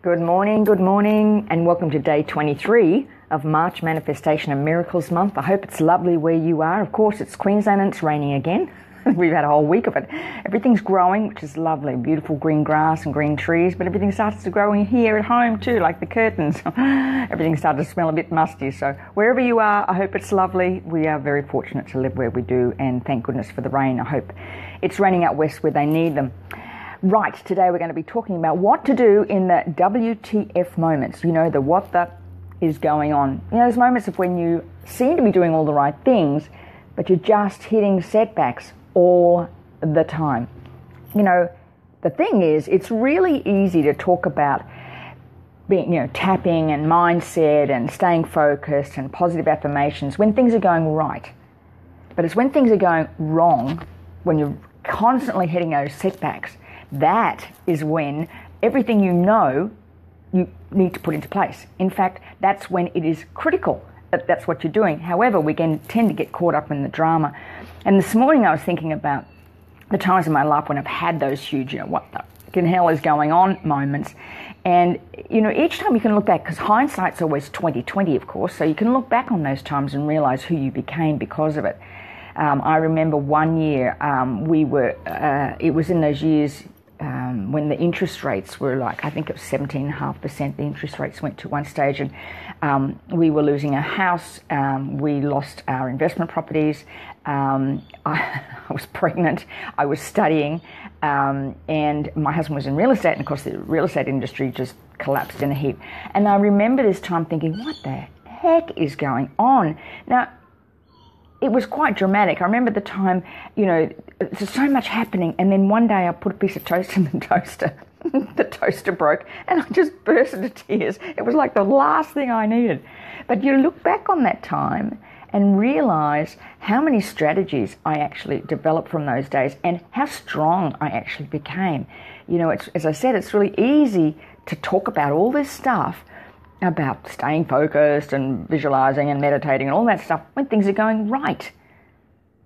Good morning, and welcome to day 23 of March Manifestation and Miracles Month. I hope it's lovely where you are. Of course, it's Queensland and it's raining again. We've had a whole week of it. Everything's growing, which is lovely. Beautiful green grass and green trees, but everything starts to grow in here at home too, like the curtains. Everything started to smell a bit musty. So wherever you are, I hope it's lovely. We are very fortunate to live where we do, and thank goodness for the rain. I hope it's raining out west where they need them. Right, today we're going to be talking about what to do in the WTF moments. You know, the what the is going on. You know, those moments of when you seem to be doing all the right things, but you're just hitting setbacks all the time. You know, the thing is, it's really easy to talk about being, tapping and mindset and staying focused and positive affirmations when things are going right. But it's when things are going wrong, when you're constantly hitting those setbacks, that is when everything you need to put into place. In fact, that's when it is critical that that's what you're doing. However, we can tend to get caught up in the drama. And this morning I was thinking about the times in my life when I've had those huge, what the hell is going on moments. And, each time you can look back, because hindsight's always 20/20, of course, so you can look back on those times and realize who you became because of it. I remember one year it was in those years when the interest rates were like, I think it was 17.5%, the interest rates went to one stage, and we were losing our house, we lost our investment properties, I was pregnant, I was studying, and my husband was in real estate, and of course the real estate industry just collapsed in a heap. And I remember this time thinking, what the heck is going on? Now, it was quite dramatic. I remember the time, there's so much happening, and then one day I put a piece of toast in the toaster. The toaster broke, and I just burst into tears. It was like the last thing I needed. But you look back on that time and realize how many strategies I actually developed from those days and how strong I actually became. As I said, it's really easy to talk about all this stuff, about staying focused and visualizing and meditating and all that stuff when things are going right.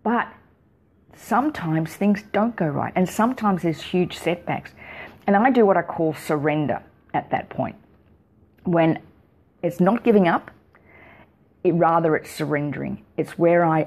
But sometimes things don't go right, and sometimes there's huge setbacks. And I do what I call surrender at that point. When it's not giving up, it's surrendering. It's where I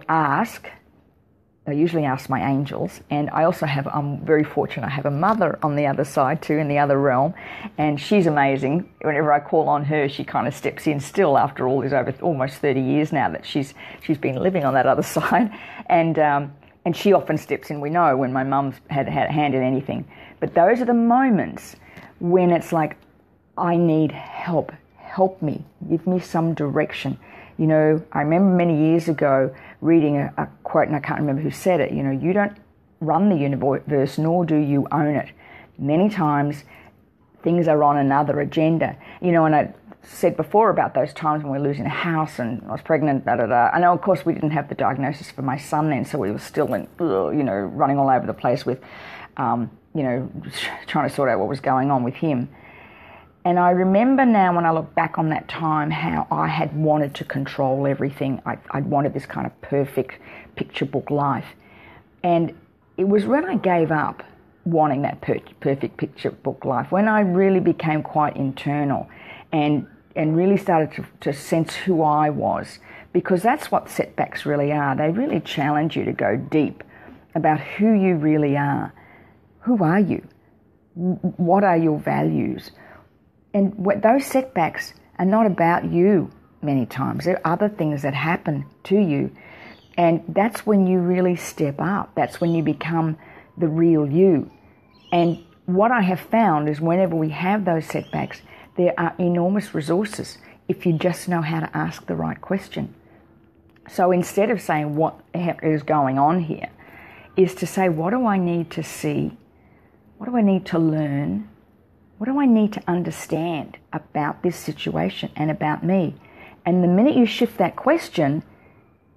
usually ask my angels, and I'm very fortunate, I have a mother on the other side too, in the other realm, and she's amazing. Whenever I call on her, she kind of steps in still after all these over almost 30 years now that she's been living on that other side, and she often steps in, we know, when my mum's had a hand in anything. But those are the moments when it's like, I need help me, give me some direction. I remember many years ago reading a quote, and I can't remember who said it, you don't run the universe, nor do you own it. Many times things are on another agenda. And I said before about those times when we were losing a house and I was pregnant, I know, of course, we didn't have the diagnosis for my son then, so we were still running all over the place with, trying to sort out what was going on with him. And I remember now when I look back on that time how I had wanted to control everything. I'd wanted this kind of perfect picture book life. And it was when I gave up wanting that perfect picture book life, when I really became quite internal and really started to sense who I was. Because that's what setbacks really are. They really challenge you to go deep about who you really are. Who are you? What are your values? And those setbacks are not about you many times. There are other things that happen to you. And that's when you really step up. That's when you become the real you. And what I have found is whenever we have those setbacks, there are enormous resources if you just know how to ask the right question. So instead of saying what is going on here, is to say, what do I need to see? What do I need to learn? What do I need to understand about this situation and about me? And the minute you shift that question,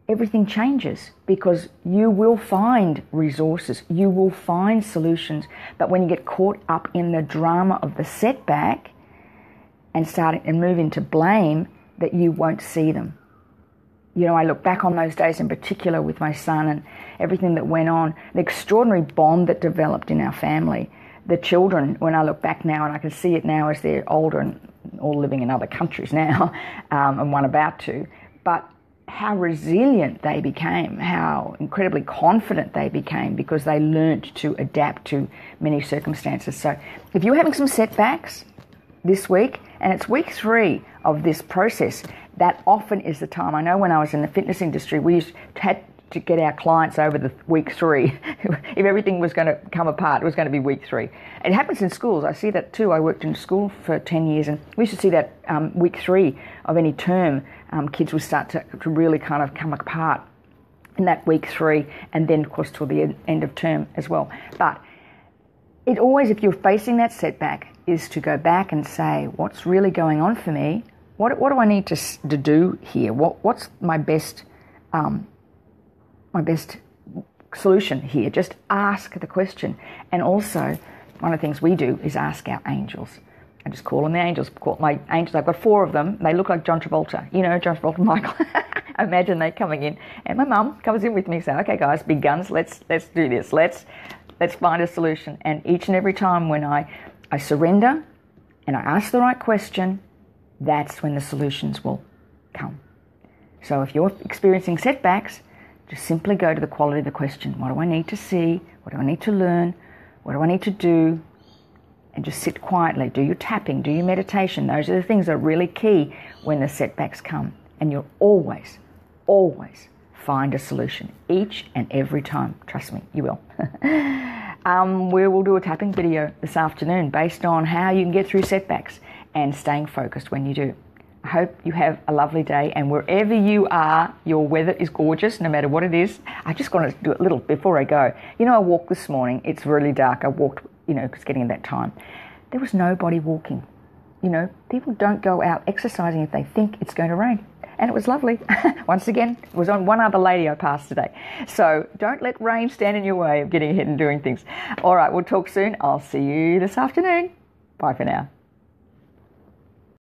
everything changes, because you will find resources, you will find solutions. But when you get caught up in the drama of the setback and move into blame, that you won't see them. I look back on those days in particular with my son and everything that went on, the extraordinary bond that developed in our family, the children, when I look back now, and I can see it now as they're older and all living in other countries now, and one about to, but how resilient they became, how incredibly confident they became because they learnt to adapt to many circumstances. So if you're having some setbacks this week, and it's week 3 of this process, that often is the time. I know when I was in the fitness industry, we had to get our clients over the week 3. If everything was going to come apart, it was going to be week 3. It happens in schools. I see that too. I worked in school for 10 years, and we used to see that week 3 of any term, kids would start to really kind of come apart in that week 3, and then, of course, till the end of term as well. But it always, if you're facing that setback, is to go back and say, what's really going on for me? What do I need to do here? What's my best solution here? Just ask the question. And also, one of the things we do is ask our angels. I just call them the angels. Call my angels. I've got 4 of them. They look like John Travolta. You know, John Travolta, Michael. Imagine they coming in, and my mum comes in with me, saying, "Okay, guys, big guns. Let's do this. Let's find a solution." And each and every time when I surrender and I ask the right question, that's when the solutions will come. So if you're experiencing setbacks, just simply go to the quality of the question. What do I need to see? What do I need to learn? What do I need to do? And just sit quietly. Do your tapping, do your meditation. Those are the things that are really key when the setbacks come. And you'll always, always find a solution each and every time. Trust me, you will. We will do a tapping video this afternoon based on how you can get through setbacks and staying focused when you do. I hope you have a lovely day, and wherever you are, your weather is gorgeous, no matter what it is. I just want to do a little before I go. You know, I walked this morning. It's really dark. I walked, it's getting that time. There was nobody walking. People don't go out exercising if they think it's going to rain. And it was lovely. Once again, it was on one other lady I passed today. So don't let rain stand in your way of getting ahead and doing things. All right, we'll talk soon. I'll see you this afternoon. Bye for now.